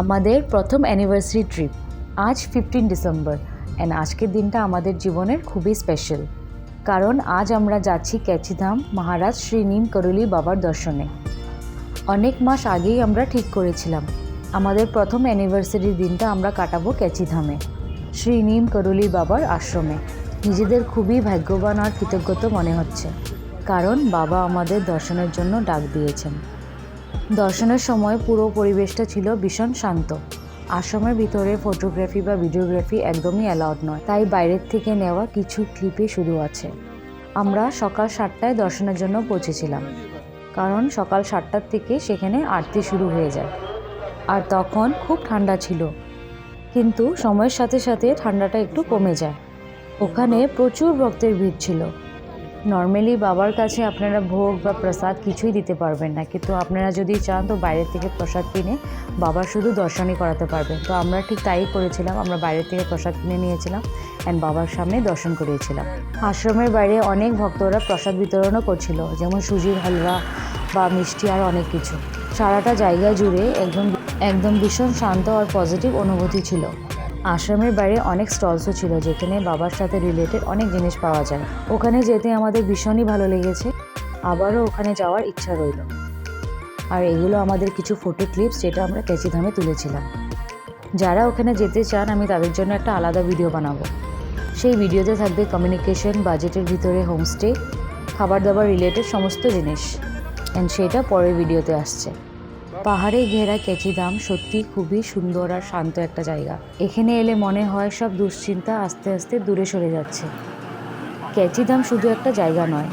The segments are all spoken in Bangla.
আমাদের প্রথম অ্যানিভার্সারি ট্রিপ আজ 15 ডিসেম্বর অ্যান্ড আজকের দিনটা আমাদের জীবনের খুবই স্পেশাল, কারণ আজ আমরা যাচ্ছি ক্যাচিধাম মহারাজ শ্রী নিম করুলি বাবার দর্শনে। অনেক মাস আগেই আমরা ঠিক করেছিলাম আমাদের প্রথম অ্যানিভার্সারির দিনটা আমরা কাটাবো ক্যাচিধামে, শ্রী নিম করুলি বাবার আশ্রমে। নিজেদের খুবই ভাগ্যবান আর কৃতজ্ঞতা মনে হচ্ছে, কারণ বাবা আমাদের দর্শনের জন্য ডাক দিয়েছেন। দর্শনের সময় পুরো পরিবেশটা ছিল ভীষণ শান্ত। আশ্রমের ভিতরে ফটোগ্রাফি বা ভিডিওগ্রাফি একদমই অ্যালাউড নয়, তাই বাইরের থেকে নেওয়া কিছু ক্লিপই শুধু আছে। আমরা সকাল 7টায় দর্শনের জন্য পৌঁছেছিলাম, কারণ সকাল 7টার থেকে সেখানে আরতি শুরু হয়ে যায়। আর তখন খুব ঠান্ডা ছিল, কিন্তু সময়ের সাথে সাথে ঠান্ডাটা একটু কমে যায়। ওখানে প্রচুর ভক্তের ভিড় ছিল। নর্মালি বাবার কাছে আপনারা ভোগ বা প্রসাদ কিছুই দিতে পারবেন না, কিন্তু আপনারা যদি চান তো বাইরের থেকে প্রসাদ কিনে বাবার শুধু দর্শনই করাতে পারবেন। তো আমরা ঠিক তাই করেছিলাম, আমরা বাইরের থেকে প্রসাদ কিনে নিয়েছিলাম অ্যান্ড বাবার সামনে দর্শন করিয়েছিলাম। আশ্রমের বাইরে অনেক ভক্তরা প্রসাদ বিতরণও করছিল, যেমন সুজির হালুয়া বা মিষ্টি আর অনেক কিছু। সারাটা জায়গা জুড়ে একদম ভীষণ শান্ত আর পজিটিভ অনুভূতি ছিল। আশ্রমের বাইরে অনেক স্টলসও ছিল, যেখানে বাবার সাথে রিলেটেড অনেক জিনিস পাওয়া যায়। ওখানে যেতে আমাদের ভীষণই ভালো লেগেছে, আবারও ওখানে যাওয়ার ইচ্ছা রইল। আর এগুলো আমাদের কিছু ফটো ক্লিপস, যেটা আমরা ক্যাচিধামে তুলেছিলাম। যারা ওখানে যেতে চান আমি তাদের জন্য একটা আলাদা ভিডিও বানাবো। সেই ভিডিওতে থাকবে কমিউনিকেশন, বাজেটের ভিতরে হোমস্টে, খাবার দাবার রিলেটেড সমস্ত জিনিস, অ্যান্ড সেটা পরের ভিডিওতে আসছে। পাহাড়ে ঘেরা ক্যাচিধাম সত্যি খুবই সুন্দর আর শান্ত একটা জায়গা। এখানে এলে মনে হয় সব দুশ্চিন্তা আস্তে আস্তে দূরে সরে যাচ্ছে। ক্যাচিধাম শুধু একটা জায়গা নয়,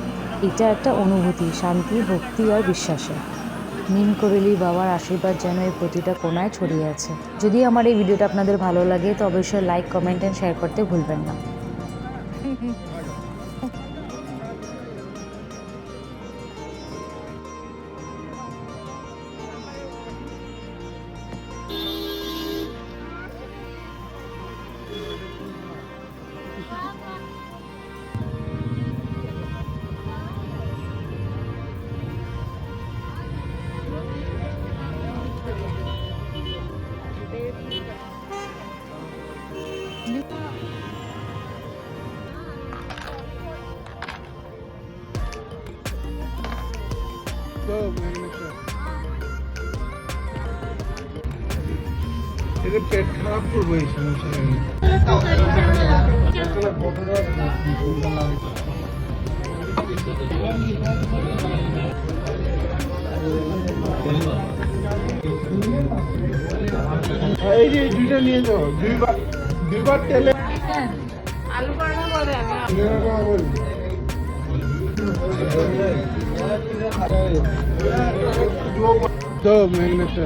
এটা একটা অনুভূতি, শান্তি, ভক্তি আর বিশ্বাসে। নিম করুলি বাবার আশীর্বাদ যেন এর প্রতিটা কোণায় ছড়িয়ে আছে। যদি আমার এই ভিডিওটা আপনাদের ভালো লাগে তো অবশ্যই লাইক, কমেন্ট অ্যান্ড শেয়ার করতে ভুলবেন না। এদের পেট খারাপ করবো এই সমস্যা। এই যে দুইটা নিয়ে যাও, দুইবার তেলে আলু পরোটা করে তো ম্যাগনেটটা